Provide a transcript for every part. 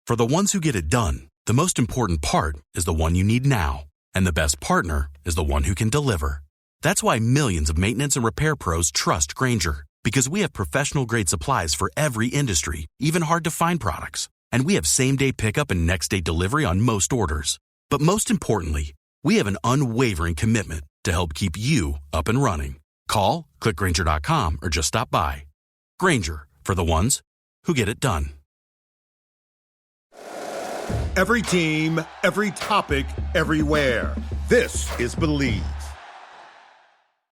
For the ones who get it done, the most important part is the one you need now. And the best partner is the one who can deliver. That's why millions of maintenance and repair pros trust Grainger, because we have professional-grade supplies for every industry, even hard-to-find products. And we have same-day pickup and next-day delivery on most orders. But most importantly, we have an unwavering commitment to help keep you up and running. Call, click Grainger.com, or just stop by. Grainger, for the ones who get it done. Every team, every topic, everywhere. This is Believe.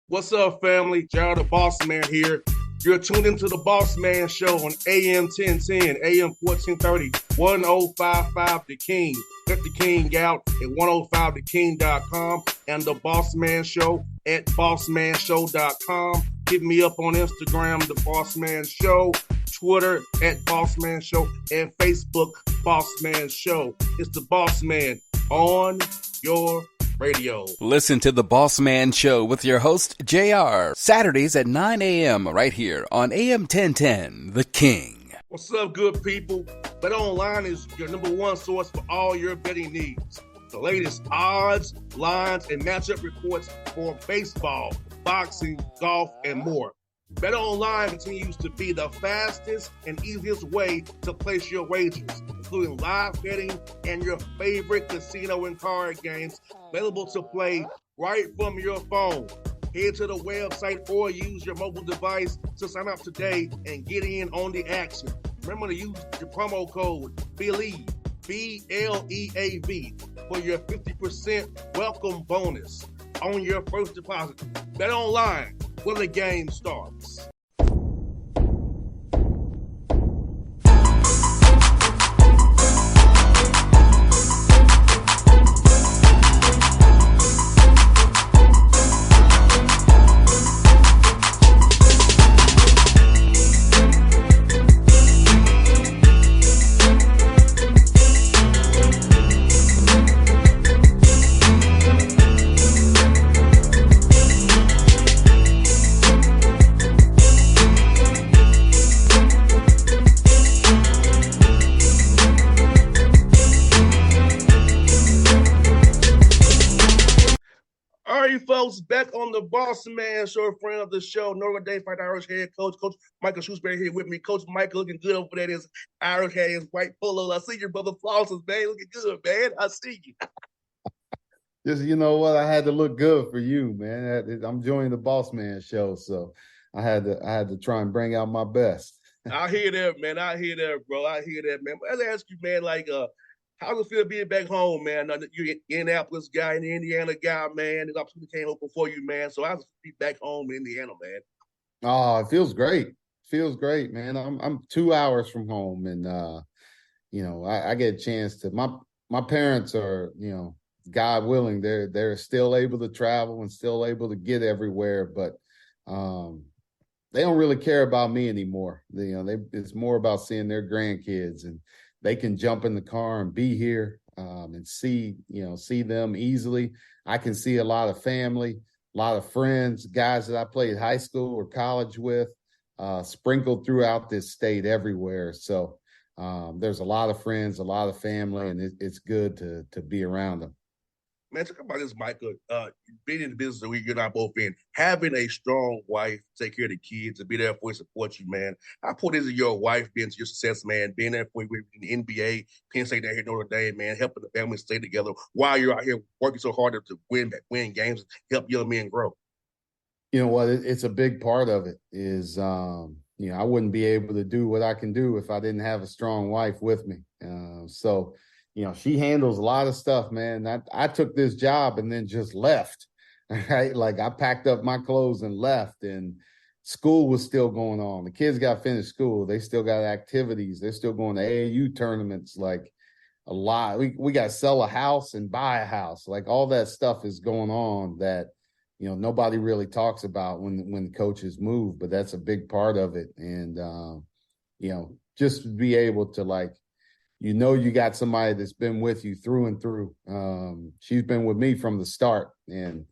What's up, family? Jared the Bossman here. You're tuned into the Bossman Show on AM 1010, AM 1430, 1055 The King. Check The King out at 105theking.com and the Bossman Show at bossmanshow.com. Hit me up on Instagram, The Bossman Show, Twitter at Bossman Show, and Facebook, Bossman Show. It's the Bossman on your radio. Listen to the Bossman Show with your host, JR, Saturdays at 9 a.m. right here on AM 1010, The King. What's up, good people? BetOnline is your number one source for all your betting needs. The latest odds, lines, and matchup reports for baseball, boxing, golf, and more. BetOnline continues to be the fastest and easiest way to place your wagers, including live betting and your favorite casino and card games available to play right from your phone. Head to the website or use your mobile device to sign up today and get in on the action. Remember to use your promo code BELIEVE, BLEAV, for your 50% welcome bonus on your first deposit. BetOnline, where the game starts. Folks, back on the Bossman Show, friend of the show, Notre Dame Fight Irish head coach, Coach Micah Shrewsberry here with me. Coach Micah looking good over there. His Irish hair, his white polo. I see your brother Flosses, man. Looking good, man. I see you. Just, you know what? I had to look good for you, man. I'm joining the Bossman Show, so I had to try and bring out my best. I hear that, man. I hear that, bro. I hear that, man. But I'll ask you, man, like, how does it feel being back home, man? You're an Indianapolis guy, an Indiana guy, man. The opportunity came open for you, man. So how does it be back home in Indiana, man? Oh, it feels great. Feels great, man. I'm 2 hours from home, and I get a chance to. My parents are, God willing, they're still able to travel and still able to get everywhere, but they don't really care about me anymore. It's more about seeing their grandkids, and they can jump in the car and be here and see them easily. I can see a lot of family, a lot of friends, guys that I played high school or college with, sprinkled throughout this state everywhere. So there's a lot of friends, a lot of family, and it's good to be around them. Man, talk about this, Micah. Being in the business that you're not both in, having a strong wife, take care of the kids, and be there for you, support you, man. How important is it your wife being to your success, man, being there for you in the NBA, Penn State down here in Notre Dame, man, helping the family stay together while you're out here working so hard to win games, help young men grow? You know what? It's a big part of it is, I wouldn't be able to do what I can do if I didn't have a strong wife with me. She handles a lot of stuff, man. I took this job and then just left, right? Like I packed up my clothes and left, and school was still going on. The kids got finished school. They still got activities. They're still going to AAU tournaments, like a lot. We got to sell a house and buy a house. Like all that stuff is going on that, nobody really talks about when the coaches move, but that's a big part of it. And, just to be able to you got somebody that's been with you through and through. She's been with me from the start. And,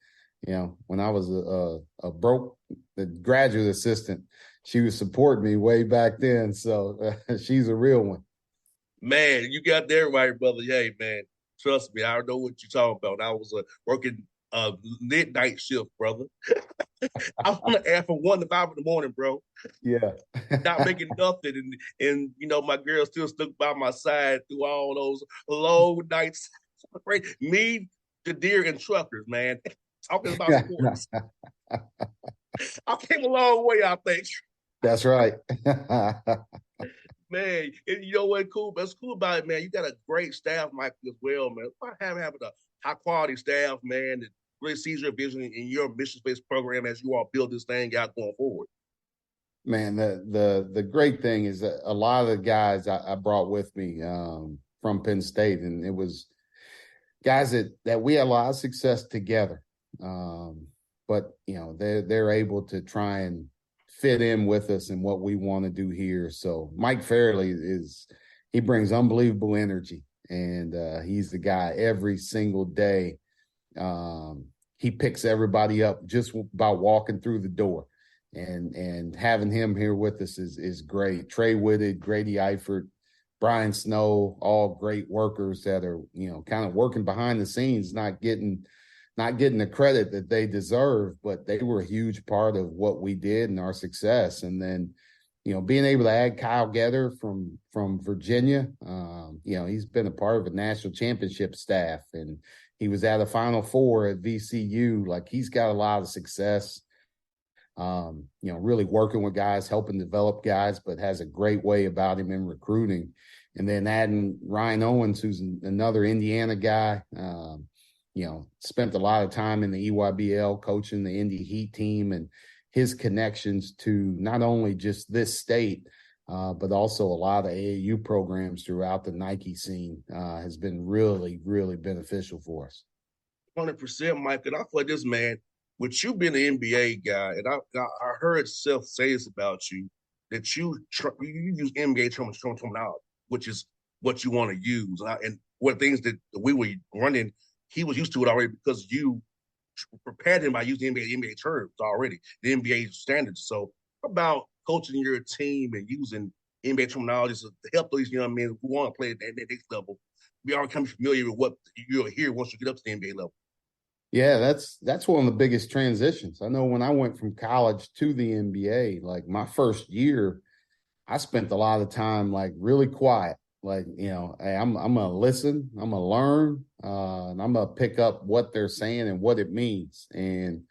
when I was a broke graduate assistant, she was supporting me way back then. So she's a real one. Man, you got that right, brother. Hey, man, trust me, I know what you're talking about. I was working midnight shift, brother. I was on the air from 1 to 5 in the morning, bro. Yeah. Not making nothing, and my girl still stuck by my side through all those long nights. Me, the deer, and truckers, man, talking about sports. I came a long way, I think. That's right. Man, and you know what? Cool. That's cool about it, man. You got a great staff, Mike, as well, man. About having a high quality staff, man, that really sees your vision in your mission space program as you all build this thing out going forward. Man, the great thing is that a lot of the guys I brought with me from Penn State, and it was guys that we had a lot of success together. But they're able to try and fit in with us and what we want to do here. So Mike Fairley he brings unbelievable energy, and he's the guy every single day. He picks everybody up just by walking through the door, and having him here with us is great. Trey Whitted, Grady Eifert, Brian Snow, all great workers that are, kind of working behind the scenes, not getting the credit that they deserve, but they were a huge part of what we did and our success. And then, being able to add Kyle Getter from Virginia, he's been a part of a national championship staff, and he was at a Final Four at VCU. Like, he's got a lot of success, really working with guys, helping develop guys, but has a great way about him in recruiting. And then adding Ryan Owens, who's another Indiana guy, spent a lot of time in the EYBL coaching the Indy Heat team, and his connections to not only just this state, but also a lot of AAU programs throughout the Nike scene has been really, really beneficial for us. 100%, Mike. And I feel like this, man, with you being an NBA guy, and I heard Seth say this about you, that you use NBA terminology, which is what you want to use. And what things that we were running, he was used to it already because you prepared him by using NBA terms already, the NBA standards. So about coaching your team and using NBA terminology to help those young men who want to play at that next level be already become familiar with what you'll hear once you get up to the NBA level. Yeah, that's one of the biggest transitions. I know when I went from college to the NBA, like my first year, I spent a lot of time like really quiet. Like, hey, I'm gonna listen, I'm gonna learn, and I'm gonna pick up what they're saying and what it means. And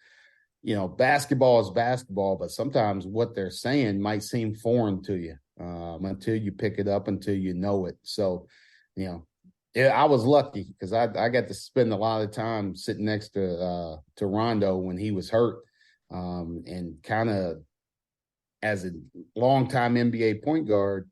basketball is basketball, but sometimes what they're saying might seem foreign to you until you pick it up, until you know it. So, I was lucky because I got to spend a lot of time sitting next to Rondo when he was hurt, and kind of as a longtime NBA point guard,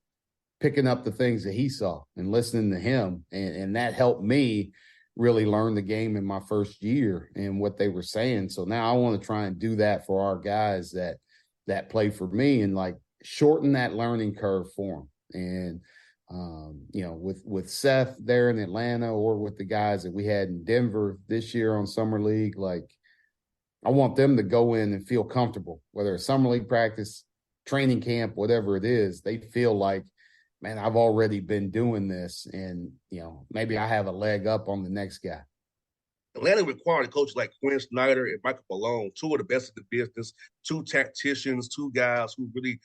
picking up the things that he saw and listening to him. And that helped me really learn the game in my first year and what they were saying. So now I want to try and do that for our guys that play for me, and like shorten that learning curve for them. And, with Seth there in Atlanta, or with the guys that we had in Denver this year on Summer League, like I want them to go in and feel comfortable, whether it's Summer League practice, training camp, whatever it is. They feel like, man, I've already been doing this, and, maybe I have a leg up on the next guy. Atlanta required coaches like Quinn Snyder and Michael Malone, two of the best in the business, two tacticians, two guys who really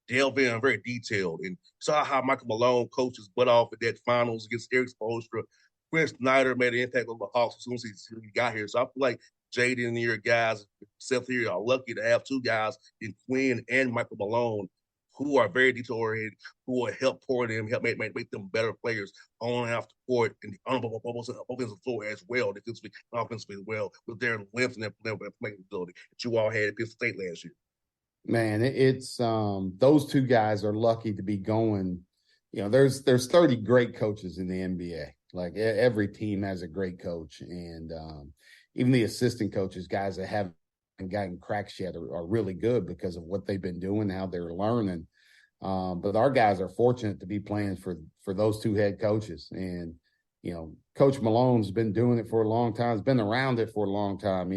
delve in very detailed. And saw how Michael Malone coached his butt off at that finals against Eric Spoelstra. Quinn Snyder made an impact on the Hawks as soon as he got here. So I feel like Jaden and your guys, Seth here, are lucky to have two guys in Quinn and Michael Malone who are very detail-oriented, who will help pour them, help make them better players on and off the court, and on the offensive floor as well, defensively and offensively as well, with their length and their playing ability that you all had at Penn State last year. Man, it's those two guys are lucky to be going. There's 30 great coaches in the NBA. Like every team has a great coach, and even the assistant coaches, guys that haven't gotten cracks yet, are really good because of what they've been doing, how they're learning. But our guys are fortunate to be playing for those two head coaches. And, Coach Malone's been doing it for a long time. He's been around it for a long time,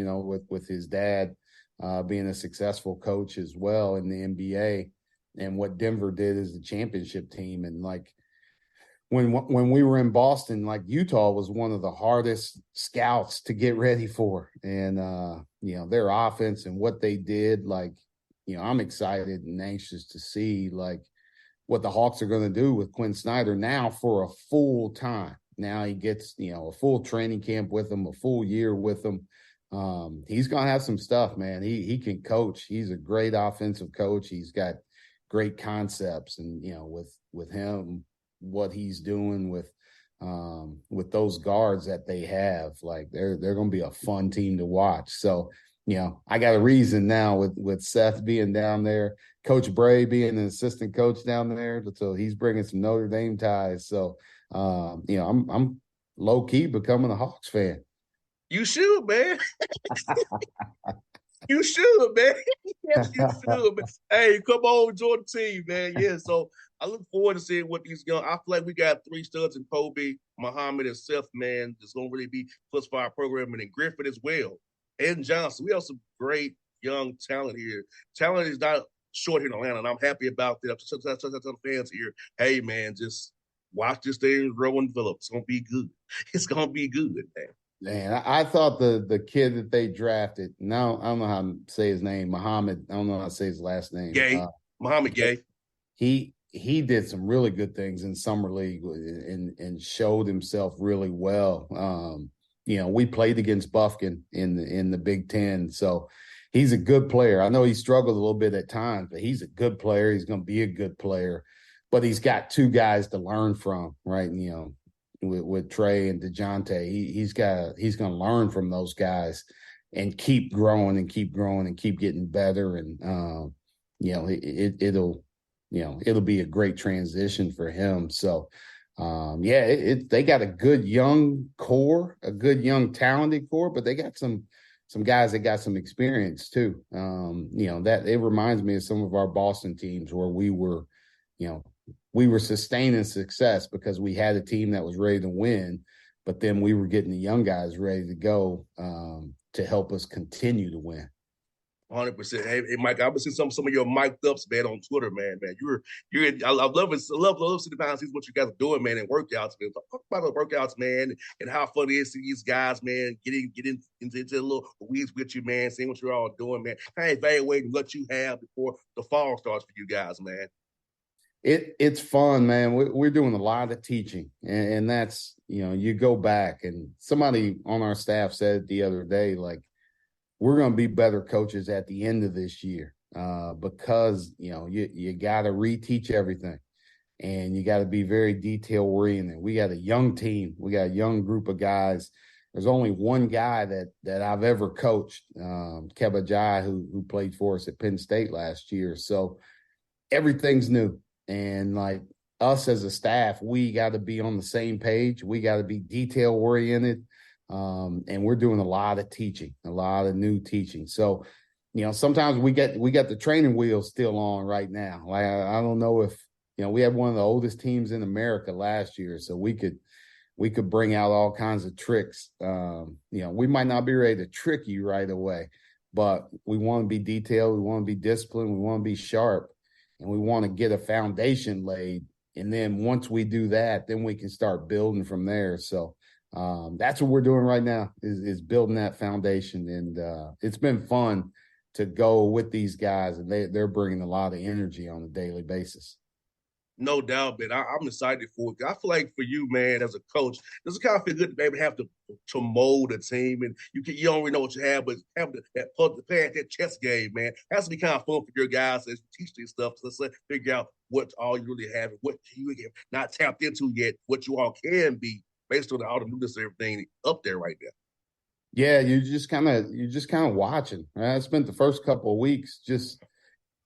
with his dad being a successful coach as well in the NBA, and what Denver did as the championship team. And like, when we were in Boston, like Utah was one of the hardest scouts to get ready for. And, their offense and what they did, like, I'm excited and anxious to see, like, what the Hawks are going to do with Quinn Snyder now for a full time. Now he gets, a full training camp with him, a full year with him. He's going to have some stuff, man. He can coach. He's a great offensive coach. He's got great concepts, and, with him, what he's doing with those guards that they have, like they're going to be a fun team to watch. So, I got a reason now with Seth being down there, Coach Bray being an assistant coach down there, so he's bringing some Notre Dame ties. So, I'm low key becoming a Hawks fan. You should, man. You should, man. Yes, you should, man. Hey, come on, join the team, man. Yeah, so I look forward to seeing what these young. I feel like we got three studs in Kobe, Muhammad, and Seth, man. It's going to really be plus for our program, and then Griffin as well, and Johnson. We have some great young talent here. Talent is not short here in Atlanta, and I'm happy about that. I'm just telling the fans here, hey, man, just watch this thing grow and develop. It's going to be good. It's going to be good, man. Man, I thought the kid that they drafted, now I don't know how to say his name, Muhammad. I don't know how to say his last name. Gay, Muhammad Gay. He did some really good things in summer league and showed himself really well. We played against Bufkin in the Big Ten, so he's a good player. I know he struggled a little bit at times, but he's a good player. He's going to be a good player, but he's got two guys to learn from, right? With Trey and DeJounte, he's going to learn from those guys and keep growing and keep getting better. And, it'll be a great transition for him. So, they got a good young core, a good young talented core, but they got some guys that got some experience too. That it reminds me of some of our Boston teams where we were sustaining success because we had a team that was ready to win, but then we were getting the young guys ready to go to help us continue to win. 100%. Hey, Mike, I've been seeing some of your mic'd ups, man, on Twitter, man. You're. I love it. I love seeing what you guys are doing, man, and workouts, man. Talk about the workouts, man, and how fun it is to see these guys, man, getting into the little weeds with you, man, seeing what you're all doing, man. Kind of evaluating what you have before the fall starts for you guys, man. It's fun, man. We're doing a lot of teaching, and that's, you go back, and somebody on our staff said the other day, like, we're going to be better coaches at the end of this year because, you got to reteach everything, and you got to be very detail oriented. We got a young team. We got a young group of guys. There's only one guy that I've ever coached, Keba Jai, who played for us at Penn State last year. So everything's new. And like us as a staff, we got to be on the same page. We got to be detail oriented. And we're doing a lot of teaching, a lot of new teaching. So, sometimes we got the training wheels still on right now. Like, I don't know if, we had one of the oldest teams in America last year, so we could bring out all kinds of tricks. We might not be ready to trick you right away, but we want to be detailed. We want to be disciplined. We want to be sharp. And we want to get a foundation laid. And then once we do that, then we can start building from there. So that's what we're doing right now is building that foundation. And it's been fun to go with these guys, and they're bringing a lot of energy on a daily basis. No doubt, man. I'm excited for it. I feel like for you, man, as a coach, this kind of feel good to maybe have to mold a team, and you don't really know what you have, but have that chess game, man. It has to be kind of fun for your guys as you teach these stuff. So let's figure out what all you really have and what you have not tapped into yet, what you all can be based on all the newness and everything up there right now. Yeah, you're just kind of watching. Right? I spent the first couple of weeks just,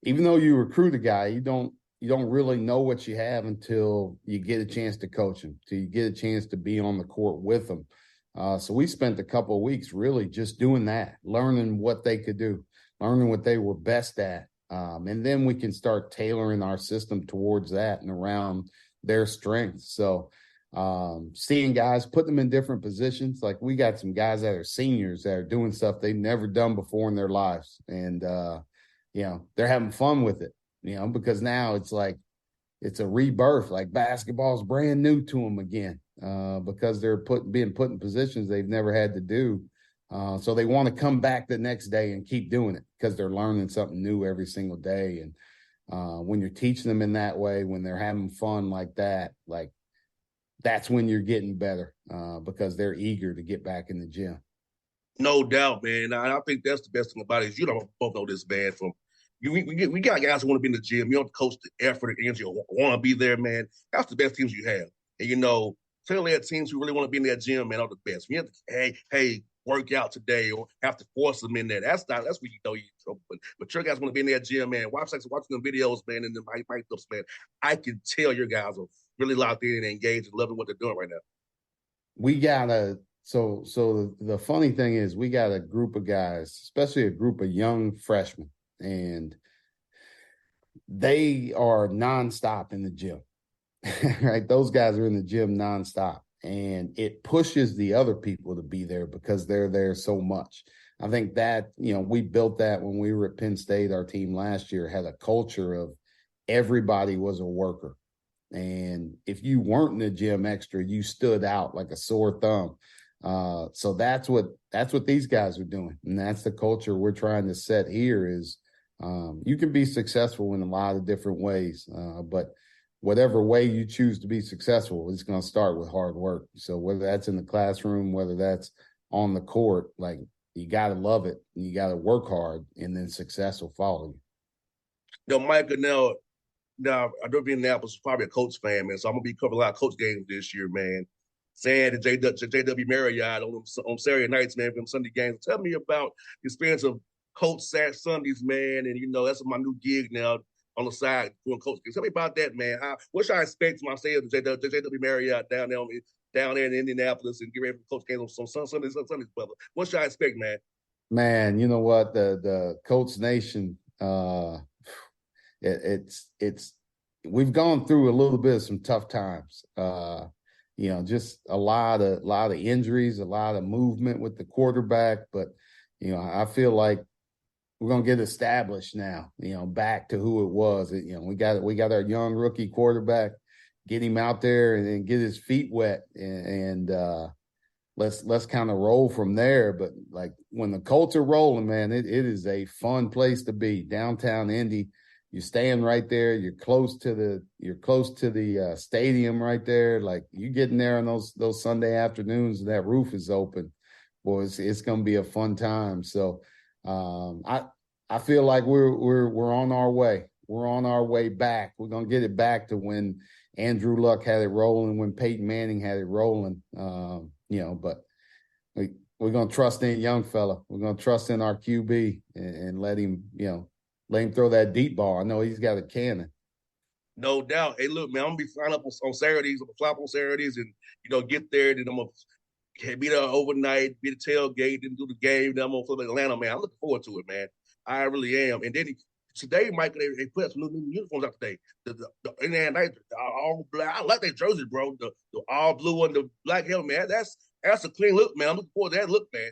even though you recruit a guy, you don't really know what you have until you get a chance to coach him, till you get a chance to be on the court with them. So we spent a couple of weeks really just doing that, learning what they could do, learning what they were best at. And then we can start tailoring our system towards that and around their strengths. So seeing guys, put them in different positions. Like, we got some guys that are seniors that are doing stuff they've never done before in their lives. And, they're having fun with it. Because now it's it's a rebirth. Like basketball's brand new to them again because they're being put in positions they've never had to do. So they want to come back the next day and keep doing it because they're learning something new every single day. And when you're teaching them in that way, when they're having fun like that, like that's when you're getting better because they're eager to get back in the gym. No doubt, man. I think that's the best thing about it is you don't both know this, man. From you, we got guys who want to be in the gym. You don't coach the effort, the energy, want to be there, man. That's the best teams you have. And tell that teams who really want to be in that gym, man, are the best. You have to, hey, work out today, or have to force them in there. That's where you know you're in trouble. But your guys want to be in that gym, man. Watching them videos, man, and the mic-ups, man. I can tell your guys are really locked in and engaged and loving what they're doing right now. We gotta. So the funny thing is we got a group of guys, especially a group of young freshmen, and they are nonstop in the gym, right? Those guys are in the gym nonstop, and it pushes the other people to be there because they're there so much. I think that, we built that when we were at Penn State. Our team last year had a culture of everybody was a worker. And if you weren't in the gym extra, you stood out like a sore thumb. So that's what these guys are doing. And that's the culture we're trying to set here is you can be successful in a lot of different ways. But whatever way you choose to be successful, it's going to start with hard work. So whether that's in the classroom, whether that's on the court, like you got to love it. You got to work hard, and then success will follow you. Micah, now I don't be in Indianapolis, probably a Colts fan, man. So I'm gonna be covering a lot of Colts games this year, man. Saying at JW Marriott on Saturday nights, man, from Sunday games. Tell me about the experience of Colts Sundays, man. And that's my new gig now on the side doing Colts games. Tell me about that, man. What should I expect when I stay at the JW Marriott down there in Indianapolis and get ready for Colts games on Sundays, brother? What should I expect, man? Man, you know what? The Colts Nation. It's we've gone through a little bit of some tough times. Just a lot of injuries, a lot of movement with the quarterback. But I feel like we're gonna get established now. Back to who it was. We got our young rookie quarterback. Get him out there and get his feet wet, and let's kind of roll from there. But like when the Colts are rolling, man, it is a fun place to be. Downtown Indy. You're staying right there. You're close to the stadium right there. Like you getting there on those Sunday afternoons, and that roof is open. Boy, it's going to be a fun time. So I feel like we're on our way. We're on our way back. We're going to get it back to when Andrew Luck had it rolling, when Peyton Manning had it rolling. But we're going to trust in young fella. We're going to trust in our QB and let him, let him throw that deep ball. I know he's got a cannon. No doubt. Hey, look, man, I'm going to be flying up on Saturdays. I'm going to fly up on Saturdays and, get there. Then I'm going to be there overnight, be the tailgate, then do the game. Then I'm going to fly to Atlanta, man. I'm looking forward to it, man. I really am. And then today, Mike, they put some new uniforms out today. The Indiana Knights, all black. I like that jersey, bro. The all blue and the black helmet, man. That's a clean look, man. I'm looking forward to that look, man.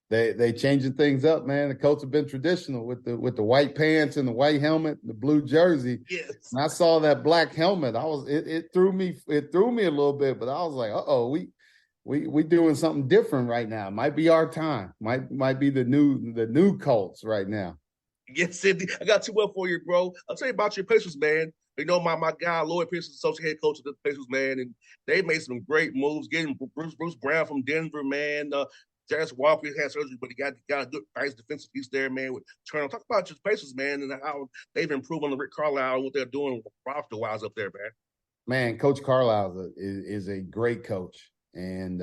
They changing things up, man. The Colts have been traditional with the white pants and the white helmet, and the blue jersey. Yes. And I saw that black helmet. It threw me a little bit, but I was like, we doing something different right now. Might be our time. Might be the new Colts right now. Yes, Cindy. I got 2 more for you, bro. I'll tell you about your Pacers, man. My guy Lloyd Pierce is associate head coach of the Pacers, man, and they made some great moves. Getting Bruce Brown from Denver, man. Jarvis Walker had surgery, but he got a good, nice defensive piece there, man, with Turner. Talk about your Pacers, man, and how they've improved on the Rick Carlisle and what they're doing roster-wise up there, man. Man, Coach Carlisle is a great coach. And,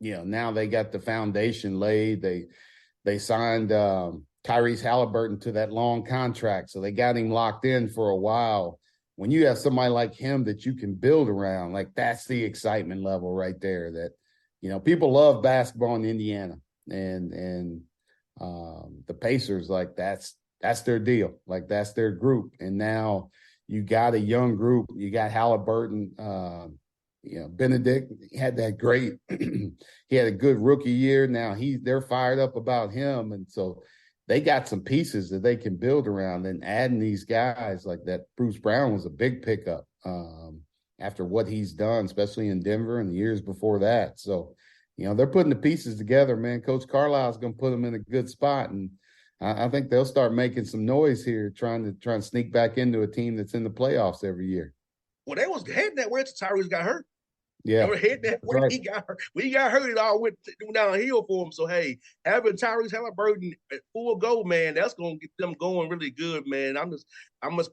now they got the foundation laid. They signed Tyrese Halliburton to that long contract, so they got him locked in for a while. When you have somebody like him that you can build around, like that's the excitement level right there that, people love basketball in Indiana, and the Pacers, like that's their deal, like that's their group. And now you got a young group. You got Halliburton. Benedict had that great. He had a good rookie year. Now they're fired up about him, and so they got some pieces that they can build around, and adding these guys like that. Bruce Brown was a big pickup after what he's done, especially in Denver and the years before that. So, they're putting the pieces together, man. Coach Carlisle's going to put them in a good spot, and I think they'll start making some noise here, trying to sneak back into a team that's in the playoffs every year. Well, they was heading that way until Tyrese got hurt. Yeah, they were heading that way. Right. He got hurt. When he got hurt, it all went downhill for him. So, hey, having Tyrese Halliburton at full go, man, that's going to get them going really good, man. I'm just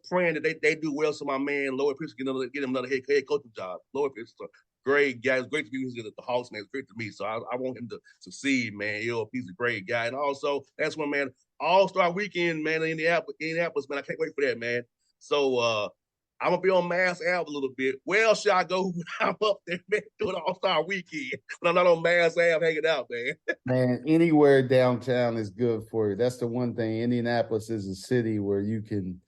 praying that they do well so my man, Lloyd Pierce, get him another head coaching job. Lloyd Pierce is a great guy. It's great to be with the Hawks, man. It's great to me. So I want him to succeed, man. He's a great guy. And also, that's when, man, All-Star Weekend, man, in Indianapolis, man. I can't wait for that, man. So, I'm going to be on Mass Ave a little bit. Where else should I go when I'm up there, man, doing All-Star Weekend? When I'm not on Mass Ave hanging out, man. Man, anywhere downtown is good for you. That's the one thing. Indianapolis is a city where you can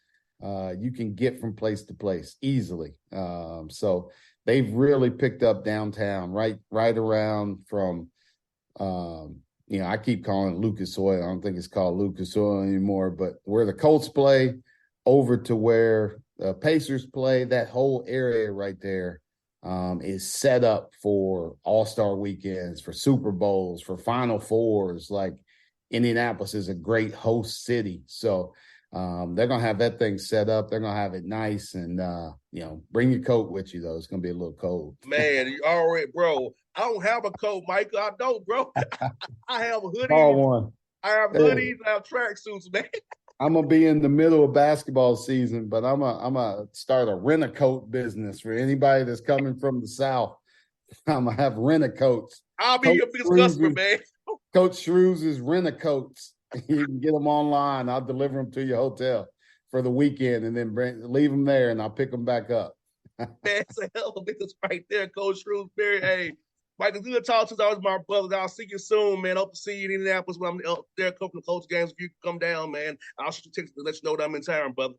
get from place to place easily. So they've really picked up downtown, right around from, I keep calling it Lucas Oil. I don't think it's called Lucas Oil anymore, but where the Colts play over to where Pacers play, that whole area right there is set up for All-Star weekends, for Super Bowls, for Final Fours. Like, Indianapolis is a great host city. So they're going to have that thing set up. They're going to have it nice. And, bring your coat with you, though. It's going to be a little cold. Man, you already, bro. I don't have a coat, Micah. I don't, bro. I have a hoodie. I have hoodies. I have tracksuits, man. I'm going to be in the middle of basketball season, but I'm going to start a rent-a-coat business for anybody that's coming from the South. I'm going to have rent-a-coats. I'll be your biggest customer, man. Coach Shrews's rent-a-coats. You can get them online. I'll deliver them to your hotel for the weekend and then leave them there, and I'll pick them back up. That's a hell of a business right there, Coach Shrewsberry. Hey, Mike, it's good to talk to you. Always my brother. I'll see you soon, man. Hope to see you in Indianapolis when I'm up there covering the Colts games. If you come down, man, I'll shoot you a text to let you know that I'm in town, brother.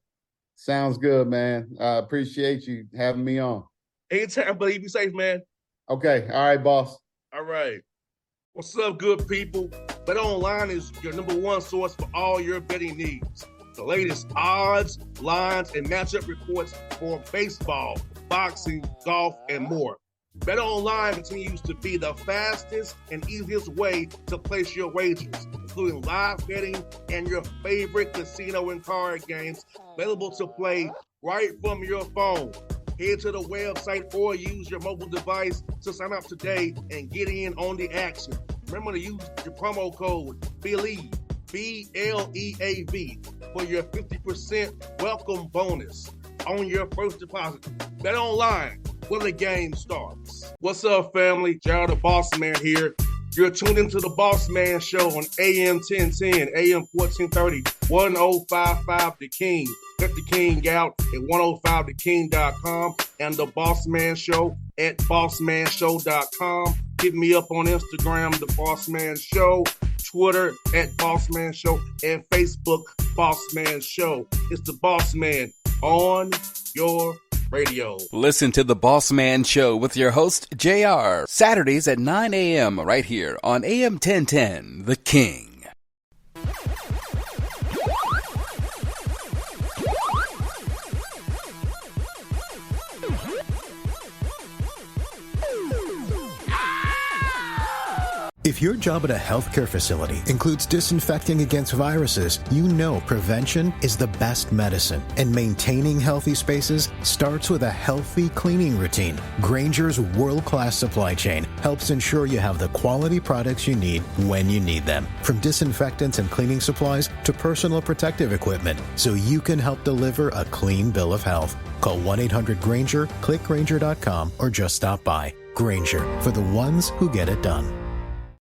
Sounds good, man. I appreciate you having me on. Anytime, buddy. Be safe, man. Okay. All right, boss. All right. What's up, good people? Bet Online is your number one source for all your betting needs. The latest odds, lines, and matchup reports for baseball, boxing, golf, and more. BetOnline continues to be the fastest and easiest way to place your wagers, including live betting and your favorite casino and card games available to play right from your phone. Head to the website or use your mobile device to sign up today and get in on the action. Remember to use your promo code BELIEVE, BLEAV, for your 50% welcome bonus on your first deposit. BetOnline, where the game starts. What's up, family? Gerald the Bossman here. You're tuned into the Bossman Show on AM 1010, AM 1430, 1055 The King. Check The King out at 105theking.com and the Bossman Show at bossmanshow.com. Hit me up on Instagram, The Bossman Show, Twitter at Bossman Show, and Facebook, Bossman Show. It's the Bossman on your radio. Listen to the Bossman Show with your host, JR, Saturdays at 9 a.m. right here on AM 1010, The King. If your job at a healthcare facility includes disinfecting against viruses, you know prevention is the best medicine. And maintaining healthy spaces starts with a healthy cleaning routine. Grainger's world-class supply chain helps ensure you have the quality products you need when you need them. From disinfectants and cleaning supplies to personal protective equipment, so you can help deliver a clean bill of health. Call 1-800-GRAINGER, click Grainger.com, or just stop by. Grainger, for the ones who get it done.